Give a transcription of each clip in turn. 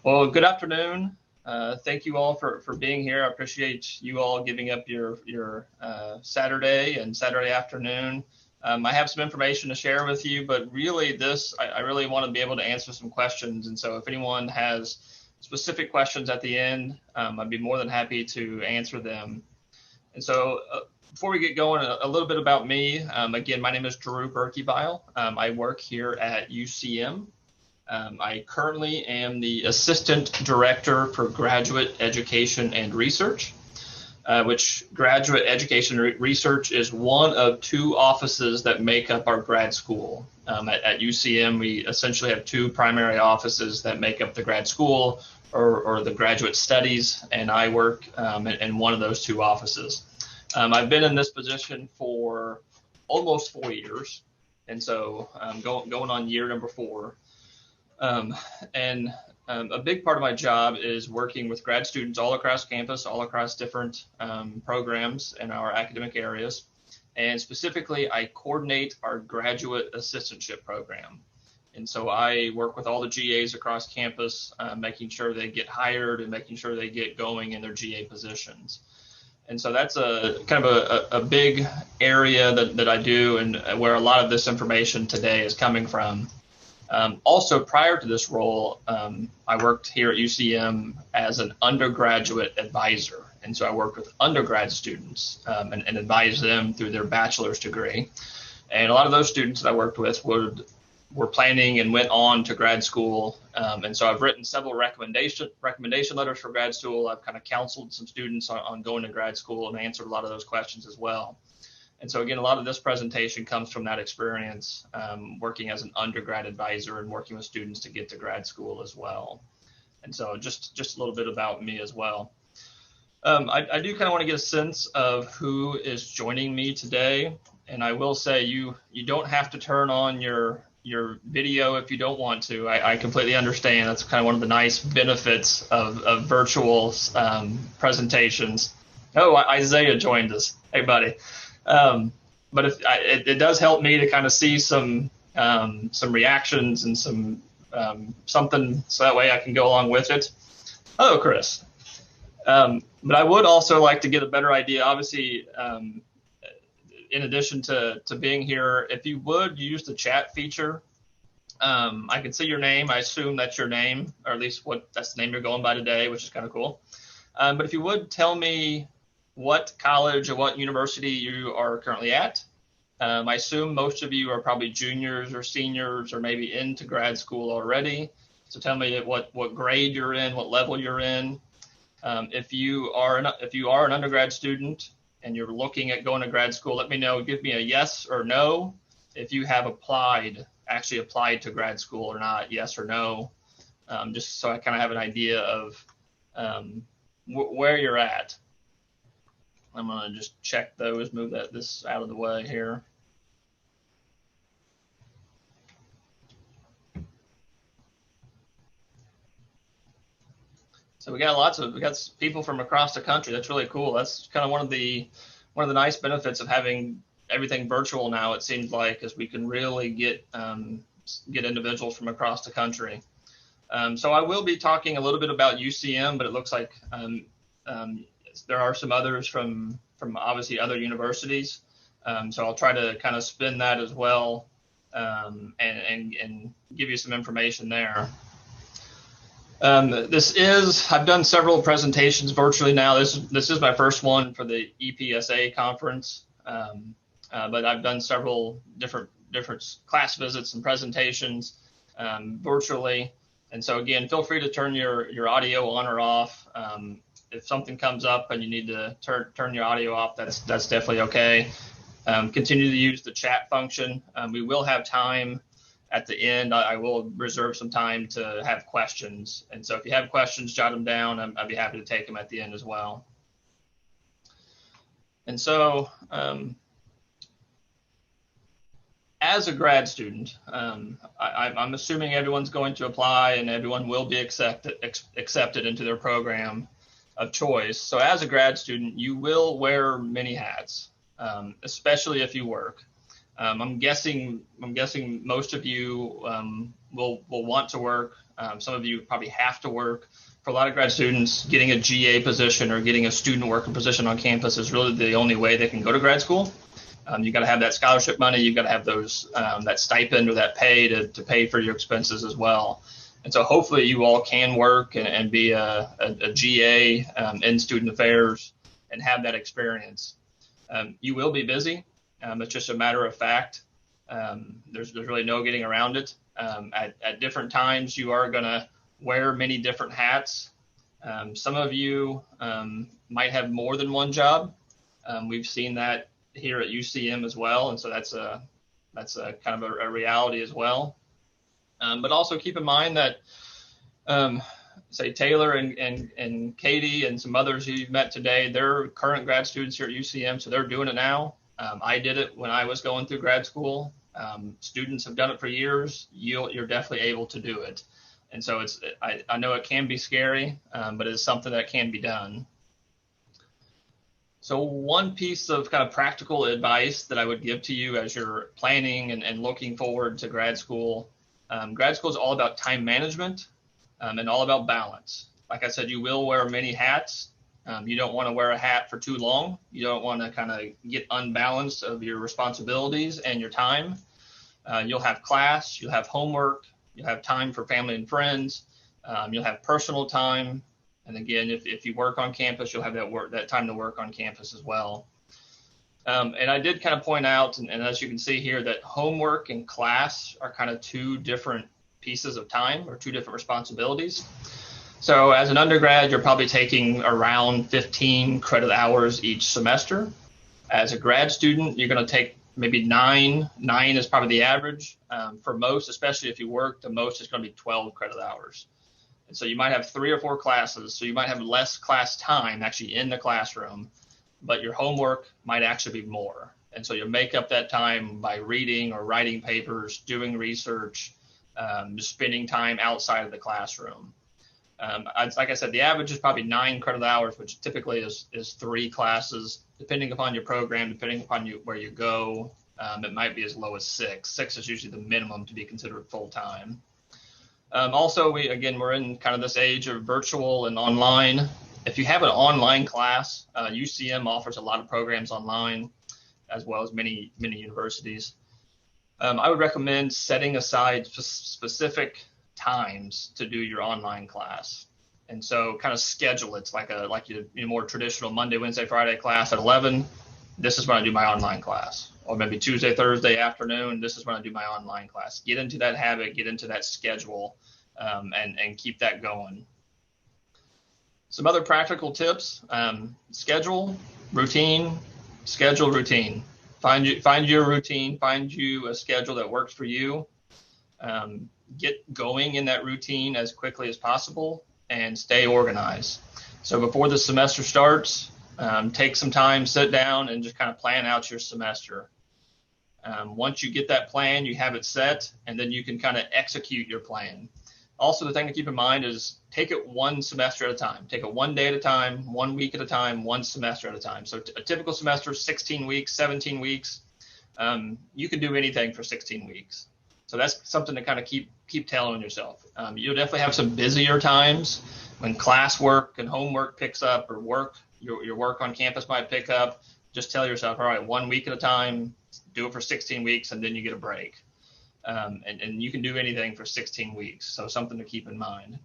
Well, good afternoon. Thank you all for being here. I appreciate you all giving up your Saturday and Saturday afternoon. I have some information to share with you, but really I really want to be able to answer some questions. And so if anyone has specific questions at the end, I'd be more than happy to answer them. And so before we get going, a little bit about me. Again, my name is Drew Burkeybile. I work here at UCM. I currently am the Assistant Director for Graduate Education and Research, which Graduate Education and Research is one of two offices that make up our grad school. At UCM, we essentially have two primary offices that make up the grad school or the graduate studies, and I work in one of those two offices. I've been in this position for almost 4 years, and so going on year number 4. A big part of my job is working with grad students all across campus, all across different programs in our academic areas. And specifically, I coordinate our graduate assistantship program. And so I work with all the GAs across campus, making sure they get hired and making sure they get going in their GA positions. And so that's a kind of a big area that I do, and where a lot of this information today is coming from. Also, prior to this role, I worked here at UCM as an undergraduate advisor. And so I worked with undergrad students and advised them through their bachelor's degree. And a lot of those students that I worked with were planning and went on to grad school. And so I've written several recommendation letters for grad school. I've kind of counseled some students on going to grad school and answered a lot of those questions as well. And so again, a lot of this presentation comes from that experience, working as an undergrad advisor and working with students to get to grad school as well. And so just a little bit about me as well. I do kind of want to get a sense of who is joining me today. And I will say you don't have to turn on your video if you don't want to. I completely understand. That's kind of one of the nice benefits of virtual presentations. Oh, Isaiah joined us. Hey, buddy. But it does help me to kind of see some reactions and something, so that way I can go along with it. Hello, Chris. But I would also like to get a better idea, obviously, in addition to being here, if you would use the chat feature. I can see your name. I assume that's your name, or at least that's the name you're going by today, which is kind of cool. But if you would tell me what college or what university you are currently at. I assume most of you are probably juniors or seniors or maybe into grad school already. So tell me what grade you're in, what level you're in. If you are an undergrad student and you're looking at going to grad school, let me know. Give me a yes or no if you have actually applied to grad school or not, yes or no, just so I kind of have an idea of where you're at. I'm going to just check those, move this out of the way here. So we got people from across the country. That's really cool. That's kind of one of the nice benefits of having everything virtual now. It seems like, as we can really get individuals from across the country. So I will be talking a little bit about UCM, but it looks like there are some others from obviously other universities. So I'll try to kind of spin that as well, and give you some information there. I've done several presentations virtually now. This is my first one for the EPSA conference, but I've done several different class visits and presentations virtually. And so again, feel free to turn your audio on or off. If something comes up and you need to turn your audio off, that's definitely okay. Continue to use the chat function. We will have time at the end. I will reserve some time to have questions. And so if you have questions, jot them down. I'd be happy to take them at the end as well. And so as a grad student, I'm assuming everyone's going to apply and everyone will be accepted into their program of choice. So as a grad student, you will wear many hats, especially if you work. I'm guessing most of you will want to work. Some of you probably have to work. For a lot of grad students, getting a GA position or getting a student worker position on campus is really the only way they can go to grad school. You got to have that scholarship money. You've got to have those that stipend or that pay to pay for your expenses as well. And so hopefully you all can work and be a GA in student affairs and have that experience. You will be busy. It's just a matter of fact. There's really no getting around it. At different times, you are going to wear many different hats. Some of you might have more than one job. We've seen that here at UCM as well, and so that's a kind of a reality as well. But also keep in mind that, say Taylor and Katie and some others who you've met today, they're current grad students here at UCM, so they're doing it now. I did it when I was going through grad school. Students have done it for years. You're definitely able to do it. And so I know it can be scary, but it's something that can be done. So one piece of kind of practical advice that I would give to you as you're planning and looking forward to grad school is all about time management and all about balance. Like I said, you will wear many hats. You don't want to wear a hat for too long. You don't want to kind of get unbalanced of your responsibilities and your time. You'll have class, you'll have homework, you'll have time for family and friends, you'll have personal time. And again, if you work on campus, you'll have that time to work on campus as well. And I did kind of point out, and as you can see here, that homework and class are kind of two different pieces of time or two different responsibilities. So as an undergrad, you're probably taking around 15 credit hours each semester. As a grad student, you're going to take maybe 9. 9 is probably the average. For most, especially if you work, the most is going to be 12 credit hours. And so you might have 3 or 4 classes, so you might have less class time actually in the classroom, but your homework might actually be more. And so you'll make up that time by reading or writing papers, doing research, just spending time outside of the classroom. Like I said, the average is probably 9 credit hours, which typically is 3 classes, depending upon your program, depending upon where you go. It might be as low as 6. 6 is usually the minimum to be considered full time. Also, we're in kind of this age of virtual and online. If you have an online class, UCM offers a lot of programs online, as well as many universities. I would recommend setting aside specific times to do your online class. And so kind of schedule it like your more traditional Monday, Wednesday, Friday class at 11. This is when I do my online class. Or maybe Tuesday, Thursday afternoon, this is when I do my online class. Get into that habit, get into that schedule, and keep that going. Some other practical tips: schedule, routine. Find your routine, find you a schedule that works for you. Get going in that routine as quickly as possible and stay organized. So before the semester starts, take some time, sit down, and just kind of plan out your semester. Once you get that plan, you have it set, and then you can kind of execute your plan. Also, the thing to keep in mind is take it one semester at a time. Take it one day at a time, 1 week at a time, one semester at a time. So a typical semester is 16 weeks, 17 weeks. You can do anything for 16 weeks. So that's something to kind of keep telling yourself. You'll definitely have some busier times when classwork and homework picks up, or your work on campus might pick up. Just tell yourself, all right, 1 week at a time, do it for 16 weeks, and then you get a break. And you can do anything for 16 weeks. So something to keep in mind.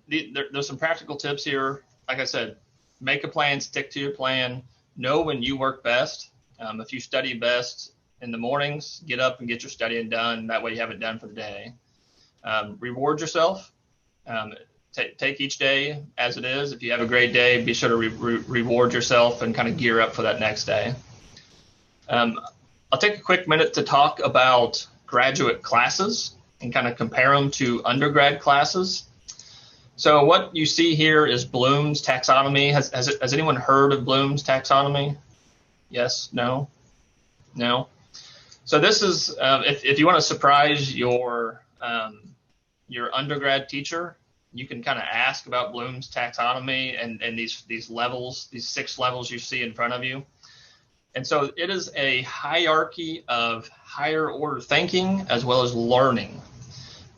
There's some practical tips here. Like I said, make a plan, stick to your plan, know when you work best. If you study best in the mornings, get up and get your studying done. That way you have it done for the day. Reward yourself. Take each day as it is. If you have a great day, be sure to reward yourself and kind of gear up for that next day. I'll take a quick minute to talk about graduate classes and kind of compare them to undergrad classes. So what you see here is Bloom's taxonomy. Has anyone heard of Bloom's taxonomy? Yes? No? No? So this is, if you want to surprise your undergrad teacher, you can kind of ask about Bloom's taxonomy and these levels, these 6 levels you see in front of you. And so it is a hierarchy of higher order thinking as well as learning.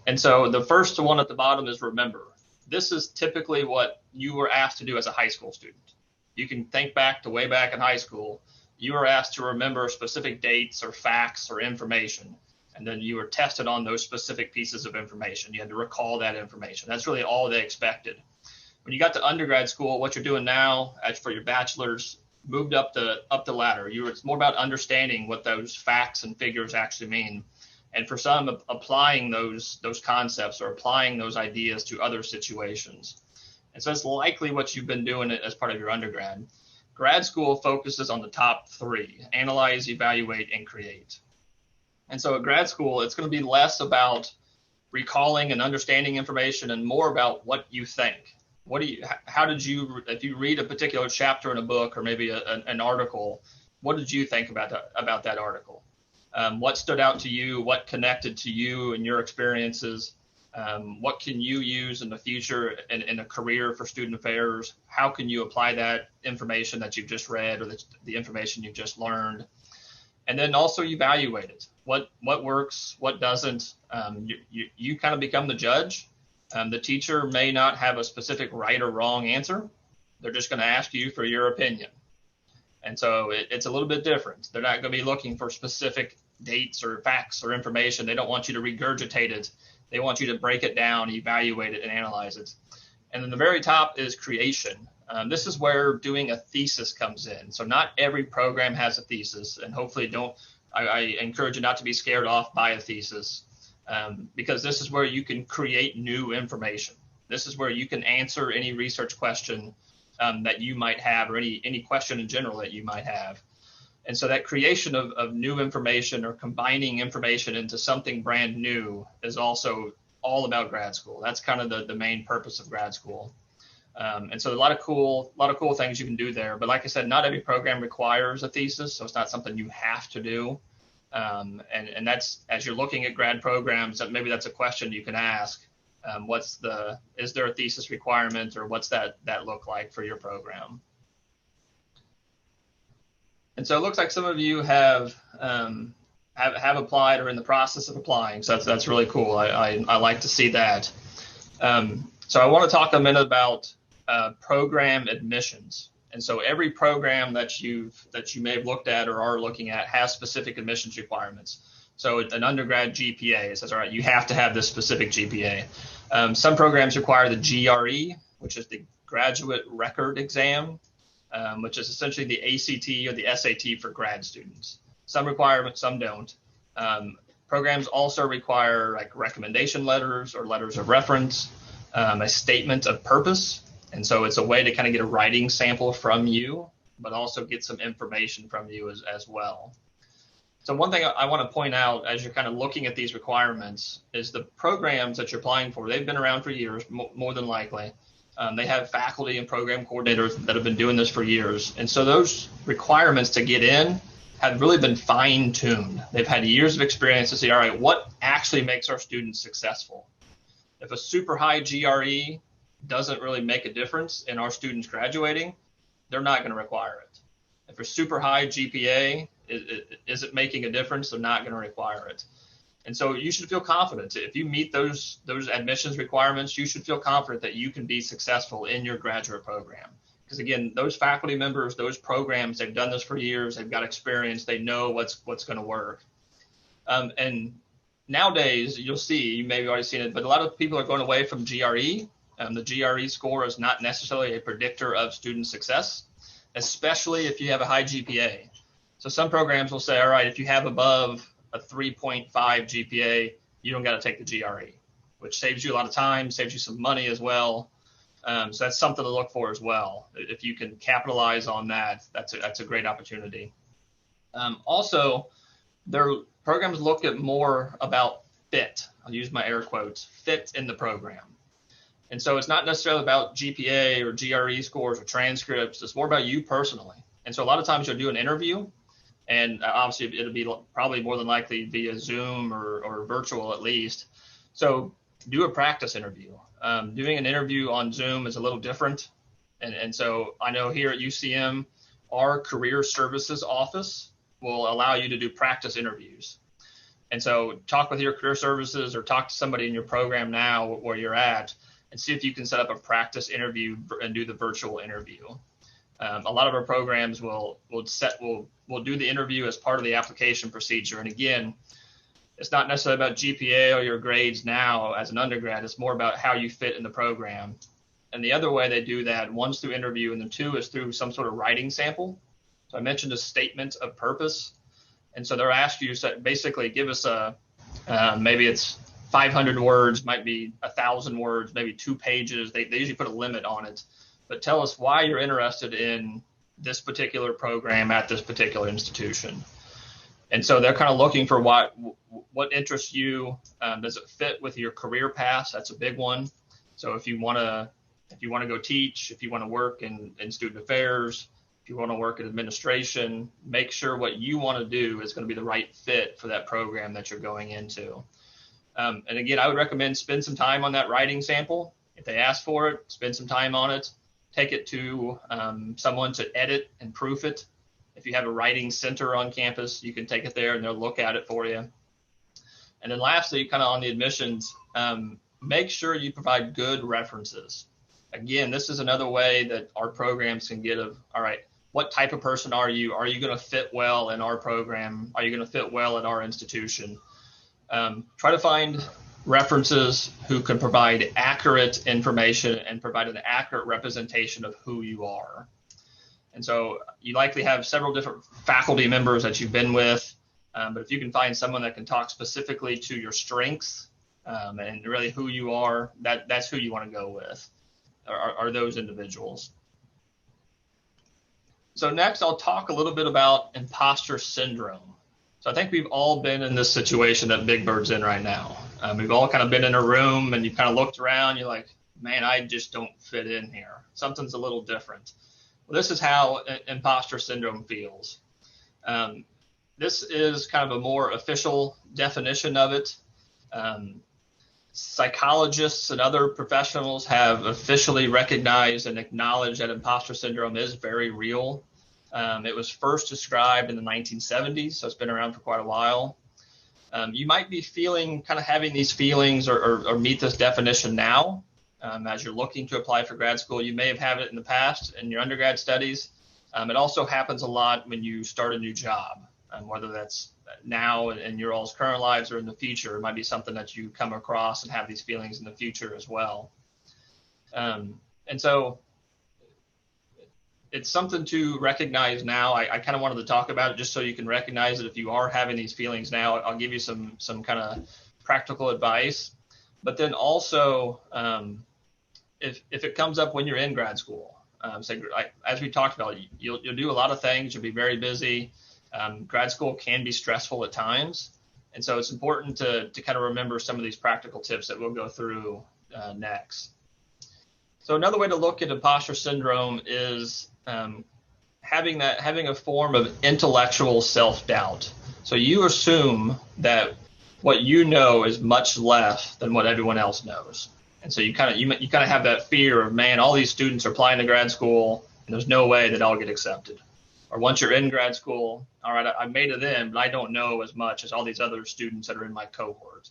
And so the first one at the bottom is remember. This is typically what you were asked to do as a high school student. You can think back to way back in high school. You were asked to remember specific dates or facts or information, and then you were tested on those specific pieces of information. You had to recall that information. That's really all they expected. When you got to undergrad school, what you're doing now, as for your bachelor's, moved up the ladder. It's more about understanding what those facts and figures actually mean, and for some, applying those concepts or applying those ideas to other situations. And so it's likely what you've been doing as part of your undergrad. Grad school focuses on the top three: analyze, evaluate, and create. And so at grad school, it's going to be less about recalling and understanding information and more about what you think. If you read a particular chapter in a book or maybe an article, what did you think about that article? What stood out to you? What connected to you and your experiences? What can you use in the future in a career for student affairs? How can you apply that information that you've just read or the information you've just learned? And then also evaluate it. What works, what doesn't? You kind of become the judge. The teacher may not have a specific right or wrong answer. They're just going to ask you for your opinion. And so it's a little bit different. They're not going to be looking for specific dates or facts or information. They don't want you to regurgitate it. They want you to break it down, evaluate it, and analyze it. And then the very top is creation. This is where doing a thesis comes in. So not every program has a thesis, and hopefully I encourage you not to be scared off by a thesis, because this is where you can create new information. This is where you can answer any research question that you might have, or any question in general that you might have. And so that creation of new information or combining information into something brand new is also all about grad school. That's kind of the main purpose of grad school. And so a lot of cool things you can do there. But like I said, not every program requires a thesis, so it's not something you have to do. And that's, as you're looking at grad programs, maybe that's a question you can ask. Is there a thesis requirement, or what's that look like for your program? And so it looks like some of you have applied or in the process of applying. So that's really cool. I like to see that. So I want to talk a minute about program admissions. And so every program that you may have looked at or are looking at has specific admissions requirements. So an undergrad GPA says, all right, you have to have this specific GPA. Some programs require the GRE, which is the graduate record exam, which is essentially the ACT or the SAT for grad students. Some require it, some don't. Programs also require like recommendation letters or letters of reference, a statement of purpose. And so it's a way to kind of get a writing sample from you, but also get some information from you as well. So one thing I want to point out as you're kind of looking at these requirements is the programs that you're applying for, they've been around for years, more than likely. They have faculty and program coordinators that have been doing this for years. And so those requirements to get in have really been fine-tuned. They've had years of experience to see, all right, what actually makes our students successful? If a super high GRE doesn't really make a difference in our students graduating, they're not going to require it. If a super high GPA isn't making a difference, they're not going to require it. And so you should feel confident. If you meet those admissions requirements, you should feel confident that you can be successful in your graduate program. Because again, those faculty members, those programs, they've done this for years, they've got experience, they know what's going to work. And nowadays, you'll see, you may have already seen it, but a lot of people are going away from GRE. The GRE score is not necessarily a predictor of student success, especially if you have a high GPA. So some programs will say, all right, if you have above a 3.5 GPA, you don't got to take the GRE, which saves you a lot of time, saves you some money as well. So that's something to look for as well. If you can capitalize on that, that's a great opportunity. Also, their programs look at more about fit. I'll use my air quotes, fit in the program. And so it's not necessarily about GPA or GRE scores or transcripts. It's more about you personally. And so a lot of times you'll do an interview, and obviously it'll be probably more than likely via Zoom or virtual at least. So do a practice interview. Doing an interview on Zoom is a little different. And so I know here at UCM, our career services office will allow you to do practice interviews. And so talk with your career services or talk to somebody in your program now where you're at and see if you can set up a practice interview and do the virtual interview. A lot of our programs will do the interview as part of the application procedure. And again, it's not necessarily about GPA or your grades now as an undergrad. It's more about how you fit in the program. And the other way they do that, one's through interview, and the two is through some sort of writing sample. So I mentioned a statement of purpose. And so they're asking you to basically give us maybe it's 500 words, might be 1,000 words, maybe 2 pages. They usually put a limit on it. But tell us why you're interested in this particular program at this particular institution. And so they're kind of looking for what interests you. Does it fit with your career path? That's a big one. So if you want to go teach, if you want to work in student affairs, if you want to work in administration, make sure what you want to do is going to be the right fit for that program that you're going into. And again, I would recommend spend some time on that writing sample. If they ask for it, spend some time on it. Take it to someone to edit and proof it. If you have a writing center on campus, you can take it there and they'll look at it for you. And then lastly, kind of on the admissions, make sure you provide good references. Again, this is another way that our programs can get all right, what type of person are you? Are you going to fit well in our program? Are you going to fit well at our institution? Try to find references who can provide accurate information and provide an accurate representation of who you are. And so you likely have several different faculty members that you've been with, but if you can find someone that can talk specifically to your strengths and really who you are, that's who you want to go with, are those individuals. So next, I'll talk a little bit about imposter syndrome. So I think we've all been in this situation that Big Bird's in right now. We've all kind of been in a room and you kind of looked around, you're like, man, I just don't fit in here. Something's a little different. Well, this is how imposter syndrome feels. This is kind of a more official definition of it. Psychologists and other professionals have officially recognized and acknowledged that imposter syndrome is very real. It was first described in the 1970s, so it's been around for quite a while. You might be having these feelings or meet this definition now as you're looking to apply for grad school. You may have had it in the past in your undergrad studies. It also happens a lot when you start a new job, whether that's now in your all's current lives or in the future. It might be something that you come across and have these feelings in the future as well. And so it's something to recognize now. I kind of wanted to talk about it just so you can recognize it. If you are having these feelings now, I'll give you some kind of practical advice. But then also, if it comes up when you're in grad school, as we talked about, you'll do a lot of things. You'll be very busy. Grad school can be stressful at times. And so it's important to kind of remember some of these practical tips that we'll go through next. So another way to look at imposter syndrome is having a form of intellectual self-doubt. So you assume that what you know is much less than what everyone else knows. And so you kind of have that fear of, man, all these students are applying to grad school and there's no way that I'll get accepted. Or once you're in grad school, all right, I made it in, but I don't know as much as all these other students that are in my cohort.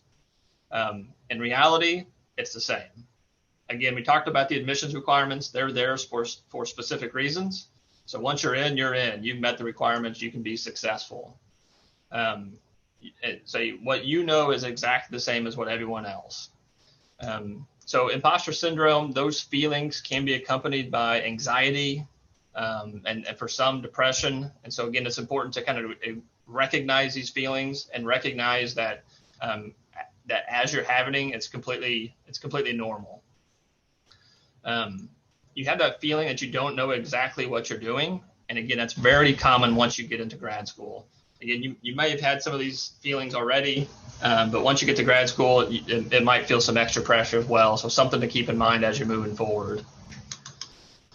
In reality, it's the same. Again, we talked about the admissions requirements. They're there for specific reasons. So once you're in, you're in. You've met the requirements. You can be successful. So what you know is exactly the same as what everyone else. So imposter syndrome, those feelings can be accompanied by anxiety and for some depression. And so again, it's important to kind of recognize these feelings and recognize that that as you're having, it's completely normal. You have that feeling that you don't know exactly what you're doing. And again, that's very common once you get into grad school. Again, you may have had some of these feelings already, but once you get to grad school, it might feel some extra pressure as well. So something to keep in mind as you're moving forward.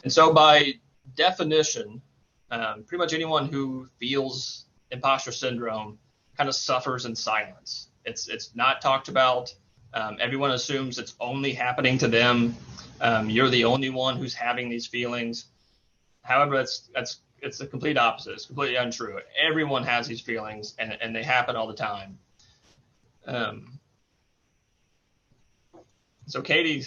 And so by definition, pretty much anyone who feels imposter syndrome kind of suffers in silence. It's not talked about. Everyone assumes it's only happening to them. You're the only one who's having these feelings. However, that's it's the complete opposite. It's completely untrue. Everyone has these feelings, and they happen all the time. So Katie,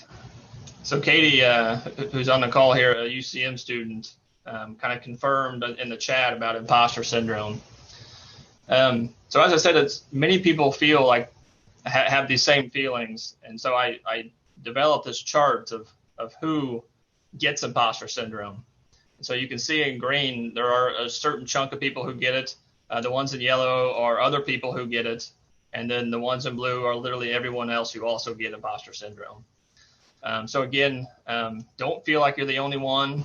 who's on the call here, a UCM student, kind of confirmed in the chat about imposter syndrome. So as I said, many people feel like have these same feelings, and so I developed this chart of who gets imposter syndrome. And so you can see in green there are a certain chunk of people who get it. The ones in yellow are other people who get it, and then the ones in blue are literally everyone else who also get imposter syndrome. So again, don't feel like you're the only one.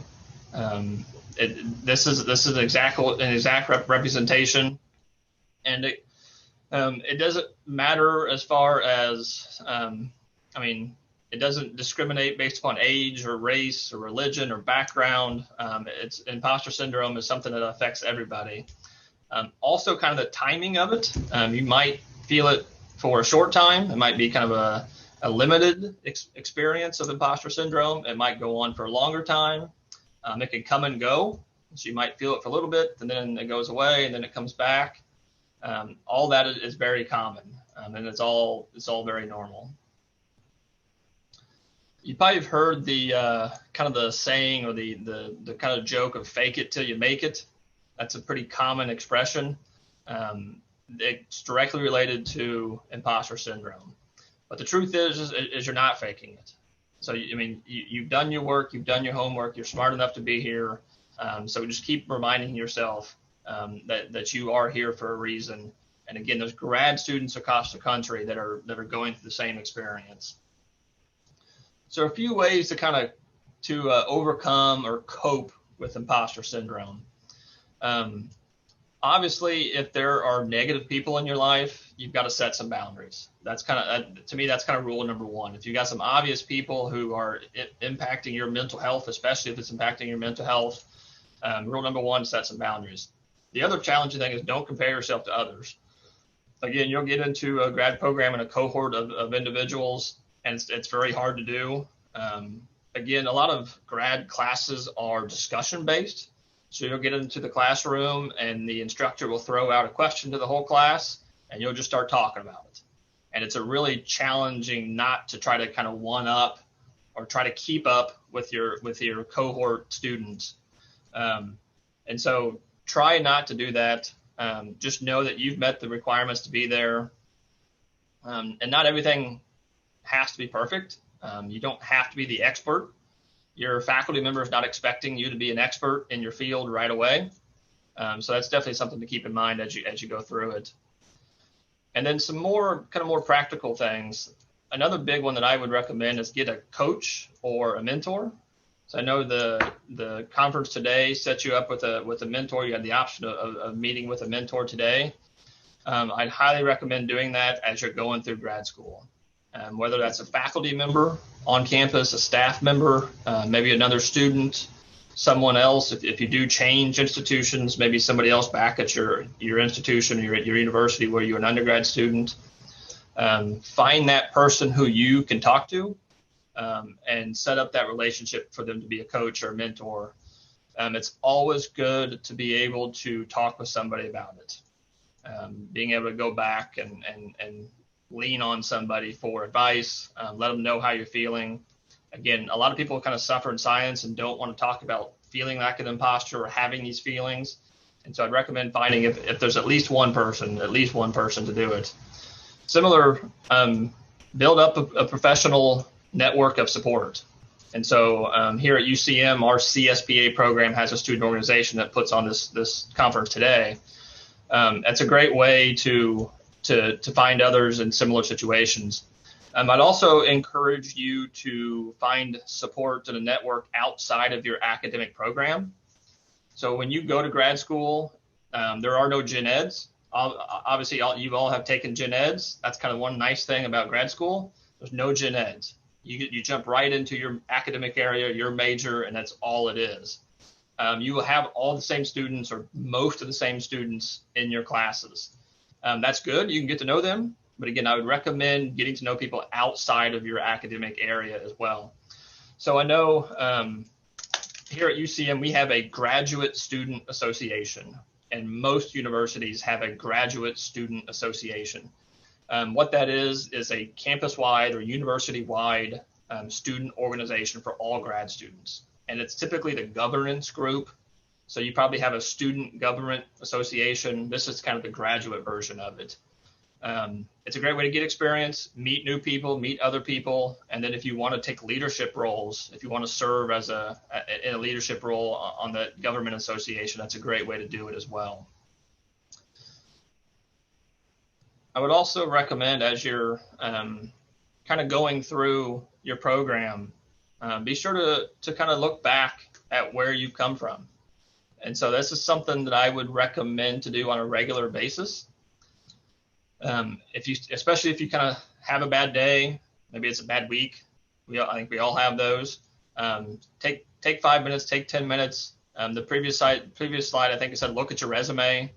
This is an exact representation, and it doesn't matter as far as it doesn't discriminate based upon age or race or religion or background. Imposter syndrome is something that affects everybody. Also, kind of the timing of it. You might feel it for a short time. It might be kind of a limited experience of imposter syndrome. It might go on for a longer time. It can come and go. So you might feel it for a little bit, and then it goes away, and then it comes back. All that is very common, and it's all very normal. You probably have heard the kind of the saying or the kind of joke of "fake it till you make it." That's a pretty common expression. It's directly related to imposter syndrome. But the truth is you're not faking it. So you've done your work, you've done your homework, you're smart enough to be here. So just keep reminding yourself that you are here for a reason. And again, there's grad students across the country that are going through the same experience. So a few ways to overcome or cope with imposter syndrome. Obviously, if there are negative people in your life, you've got to set some boundaries. That's to me, that's kind of rule number one. If you've got some obvious people who are impacting your mental health, especially if it's impacting your mental health, rule number one, set some boundaries. The other challenging thing is don't compare yourself to others. Again, you'll get into a grad program and a cohort of individuals, and it's very hard to do. Again, a lot of grad classes are discussion based. So you'll get into the classroom and the instructor will throw out a question to the whole class and you'll just start talking about it. And it's a really challenging not to try to kind of one up or try to keep up with your cohort students. And so try not to do that. Just know that you've met the requirements to be there. And not everything has to be perfect. You don't have to be the expert. Your faculty member is not expecting you to be an expert in your field right away. So that's definitely something to keep in mind as you go through it. And then some more practical things. Another big one that I would recommend is get a coach or a mentor. So I know the conference today sets you up with a mentor. You had the option of meeting with a mentor today. I'd highly recommend doing that as you're going through grad school. Whether that's a faculty member on campus, a staff member, maybe another student, someone else. If you do change institutions, maybe somebody else back at your institution, your university where you're an undergrad student. Find that person who you can talk to and set up that relationship for them to be a coach or a mentor. It's always good to be able to talk with somebody about it. Being able to go back and lean on somebody for advice, let them know how you're feeling. Again, a lot of people kind of suffer in silence and don't want to talk about feeling like an imposter or having these feelings. And so I'd recommend finding if there's at least one person to do it. Similar, build up a professional network of support. And so here at UCM, our CSPA program has a student organization that puts on this conference today. That's a great way to find others in similar situations. I'd also encourage you to find support in a network outside of your academic program. So when you go to grad school, there are no gen eds. Obviously, you all have taken gen eds. That's kind of one nice thing about grad school. There's no gen eds. You jump right into your academic area, your major, and that's all it is. You will have all the same students or most of the same students in your classes. That's good. You can get to know them. But again, I would recommend getting to know people outside of your academic area as well. So I know here at UCM, we have a graduate student association, and most universities have a graduate student association. What that is a campus-wide or university-wide student organization for all grad students. And it's typically the governance group. So you probably have a student government association. This is kind of the graduate version of it. It's a great way to get experience, meet new people, meet other people. And then if you want to take leadership roles, if you want to serve as in a leadership role on the government association, that's a great way to do it as well. I would also recommend, as you're kind of going through your program, be sure to kind of look back at where you've come from. And so this is something that I would recommend to do on a regular basis. Especially if you kind of have a bad day, maybe it's a bad week. I think we all have those. Take 5 minutes, take 10 minutes. The previous slide, I think it said look at your resume.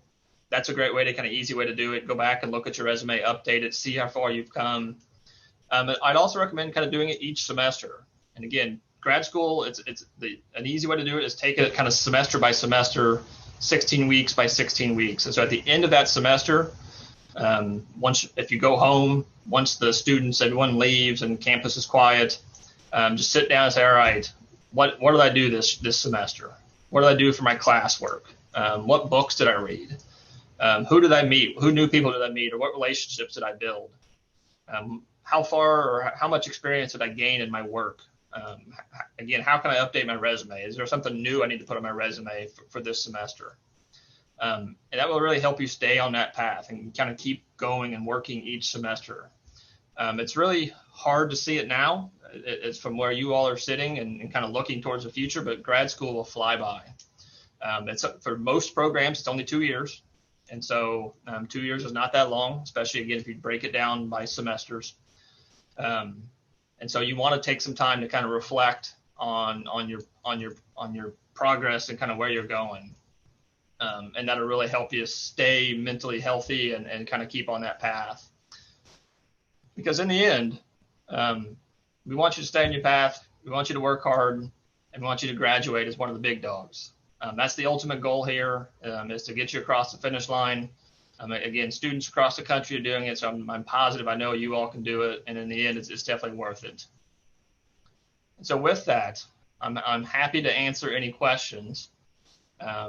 That's a great way to kind of easy way to do it. Go back and look at your resume, update it, see how far you've come. I'd also recommend kind of doing it each semester. And again, grad school, an easy way to do it is take it kind of semester by semester, 16 weeks by 16 weeks. And so at the end of that semester, if you go home, once everyone leaves and campus is quiet, just sit down and say, all right, what did I do this semester? What did I do for my classwork? What books did I read? Who did I meet? Who new people did I meet? Or what relationships did I build? How far or how much experience did I gain in my work? Again, how can I update my resume? Is there something new I need to put on my resume for this semester? And that will really help you stay on that path and kind of keep going and working each semester. It's really hard to see it now. It's from where you all are sitting and kind of looking towards the future, but grad school will fly by. For most programs, it's only 2 years. And so 2 years is not that long, especially, again, if you break it down by semesters. And so you want to take some time to kind of reflect on your progress and kind of where you're going. And that'll really help you stay mentally healthy and kind of keep on that path. Because in the end, we want you to stay on your path. We want you to work hard, and we want you to graduate as one of the big dogs. That's the ultimate goal here, is to get you across the finish line. Again, students across the country are doing it, so I'm positive I know you all can do it, and in the end, it's definitely worth it. And so with that, I'm happy to answer any questions.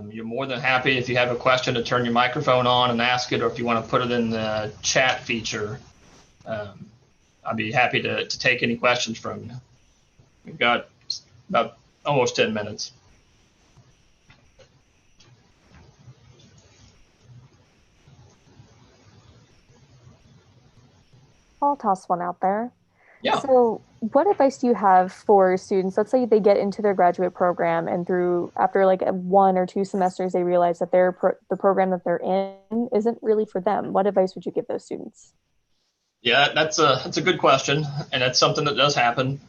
You're more than happy if you have a question to turn your microphone on and ask it, or if you want to put it in the chat feature. I'd be happy to take any questions from you. We've got about almost 10 minutes. I'll toss one out there. Yeah. So what advice do you have for students? Let's say they get into their graduate program and after like 1 or 2 semesters, they realize that the program that they're in isn't really for them. What advice would you give those students? Yeah, that's a good question, and that's something that does happen.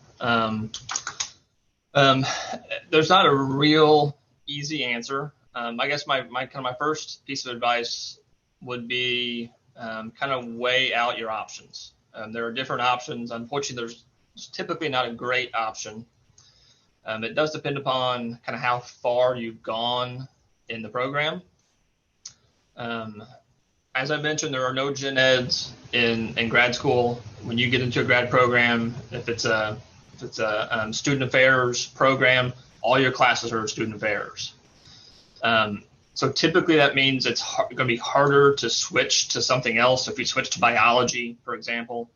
There's not a real easy answer. I guess my first piece of advice would be kind of weigh out your options. There are different options. Unfortunately, there's typically not a great option. It does depend upon kind of how far you've gone in the program. As I mentioned, there are no gen eds in grad school. When you get into a grad program, if it's a student affairs program, all your classes are student affairs. So typically that means it's going to be harder to switch to something else. If you switch to biology, for example,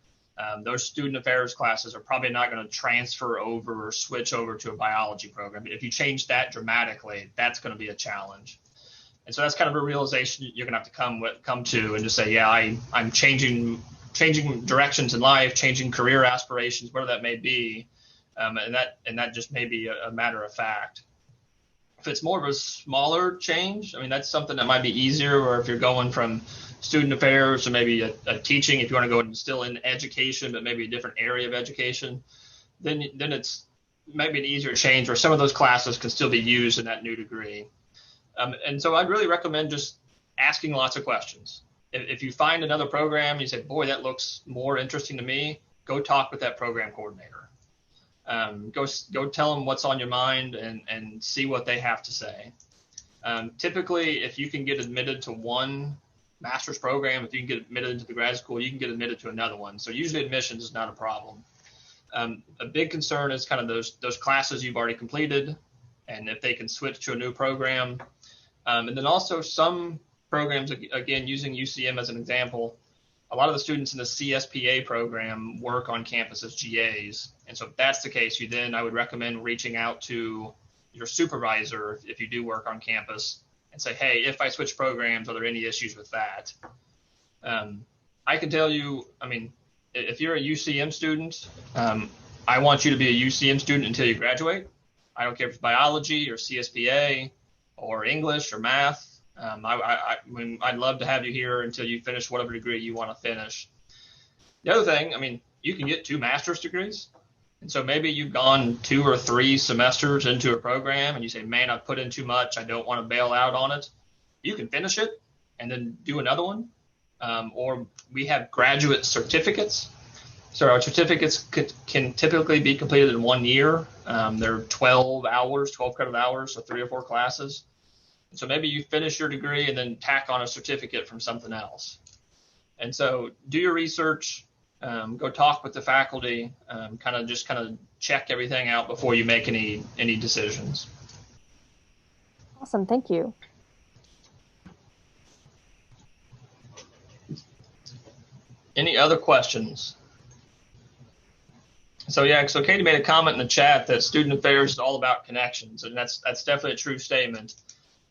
those student affairs classes are probably not going to transfer over or switch over to a biology program. If you change that dramatically, that's going to be a challenge. And so that's kind of a realization you're going to have to come to and just say, yeah, I'm changing directions in life, changing career aspirations, whatever that may be. And that just may be a matter of fact. If it's more of a smaller change, I mean, that's something that might be easier, or if you're going from student affairs to maybe a teaching, if you want to go and still in education, but maybe a different area of education, then it's maybe an easier change where some of those classes can still be used in that new degree. And so I'd really recommend just asking lots of questions. If you find another program and you say, boy, that looks more interesting to me, go talk with that program coordinator. Go tell them what's on your mind and see what they have to say. Typically, if you can get admitted to one master's program, if you can get admitted into the grad school, you can get admitted to another one. So usually admissions is not a problem. A big concern is kind of those classes you've already completed, and if they can switch to a new program. And then also some programs, again, using UCM as an example, a lot of the students in the CSPA program work on campus as GAs. And so if that's the case, I would recommend reaching out to your supervisor if you do work on campus and say, hey, if I switch programs, are there any issues with that? I can tell you, I mean, if you're a UCM student, I want you to be a UCM student until you graduate. I don't care if it's biology or CSPA or English or math. I'd love to have you here until you finish whatever degree you want to finish. The other thing, I mean, you can get 2 master's degrees. And so maybe you've gone 2 or 3 semesters into a program and you say, man, I've put in too much. I don't want to bail out on it. You can finish it and then do another one. Or we have graduate certificates. So our certificates can typically be completed in 1 year. They're 12 credit hours, so 3 or 4 classes. And so maybe you finish your degree and then tack on a certificate from something else. And so do your research, go talk with the faculty, kind of check everything out before you make any decisions. Awesome, thank you. Any other questions? So Katie made a comment in the chat that student affairs is all about connections, and that's definitely a true statement.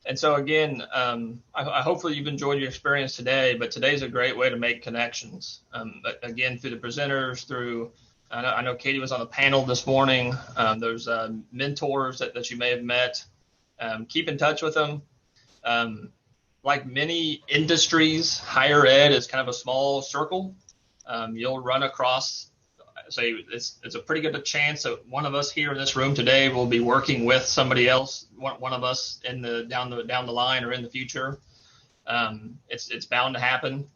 And so again, I hopefully you've enjoyed your experience today, but today's a great way to make connections. Again, through the presenters, I know Katie was on the panel this morning. There's mentors that you may have met. Keep in touch with them. Like many industries, higher ed is kind of a small circle. You'll run across, it's a pretty good chance that one of us here in this room today will be working with somebody else, one of us down the line or in the future. It's bound to happen.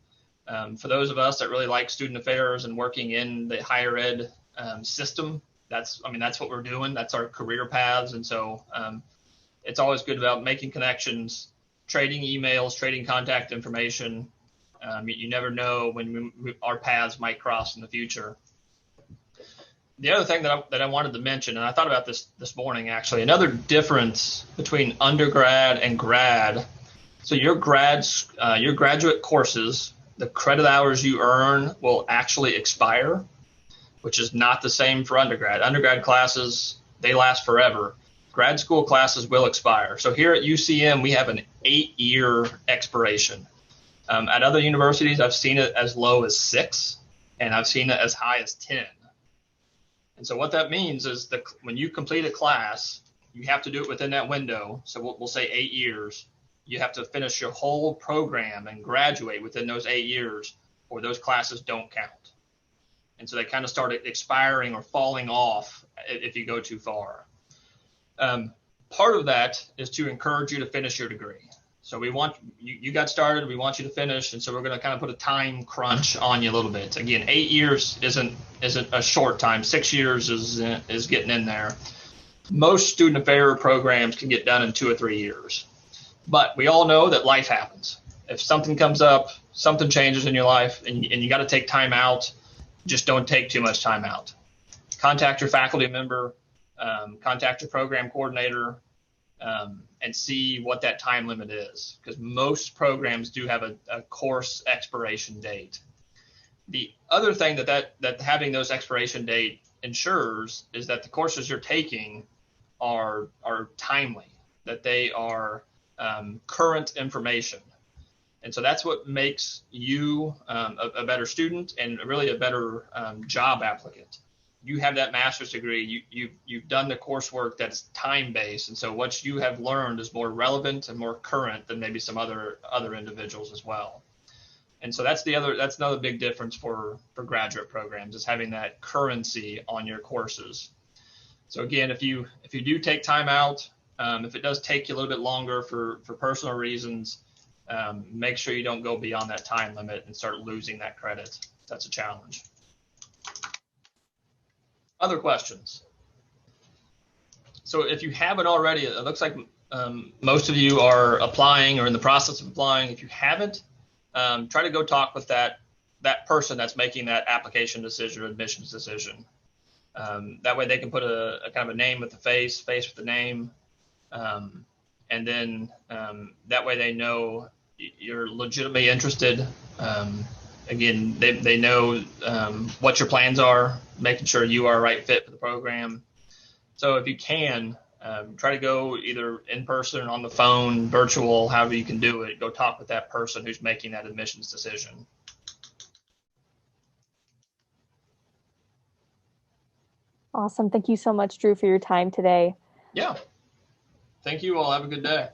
For those of us that really like student affairs and working in the higher ed system, that's what we're doing. That's our career paths. And so it's always good about making connections, trading emails, trading contact information. You never know when our paths might cross in the future. The other thing that I wanted to mention, and I thought about this morning actually, another difference between undergrad and grad. So your graduate courses, the credit hours you earn will actually expire, which is not the same for undergrad. Undergrad classes, they last forever. Grad school classes will expire. So here at UCM, we have an 8-year expiration. At other universities, I've seen it as low as 6, and I've seen it as high as 10. And so what that means is that when you complete a class, you have to do it within that window. So we'll say 8 years. You have to finish your whole program and graduate within those 8 years, or those classes don't count. And so they kind of start expiring or falling off if you go too far. Part of that is to encourage you to finish your degree. So we want you got started, we want you to finish, and so we're going to kind of put a time crunch on you a little bit. Again, 8 years isn't a short time. 6 years is getting in there. Most student affair programs can get done in 2 or 3 years. But we all know that life happens. If something comes up, something changes in your life, and you got to take time out, just don't take too much time out. Contact your faculty member, contact your program coordinator, and see what that time limit is, because most programs do have a course expiration date. The other thing that having those expiration date ensures is that the courses you're taking are timely, that they are current information. And so that's what makes you a better student and really a better job applicant. You have that master's degree, you've done the coursework that's time-based, and so what you have learned is more relevant and more current than maybe some other individuals as well. And so that's another big difference for graduate programs, is having that currency on your courses. So again, if you do take time out, if it does take you a little bit longer for personal reasons, make sure you don't go beyond that time limit and start losing that credit. That's a challenge. Other questions? So if you haven't already, it looks like most of you are applying or in the process of applying. If you haven't, try to go talk with that person that's making that application decision or admissions decision. That way they can put a kind of a name with the face with the name, and then that way they know you're legitimately interested. Again, they know what your plans are, making sure you are a right fit for the program. So if you can, try to go either in person, on the phone, virtual, however you can do it. Go talk with that person who's making that admissions decision. Awesome. Thank you so much, Drew, for your time today. Yeah. Thank you all. Have a good day.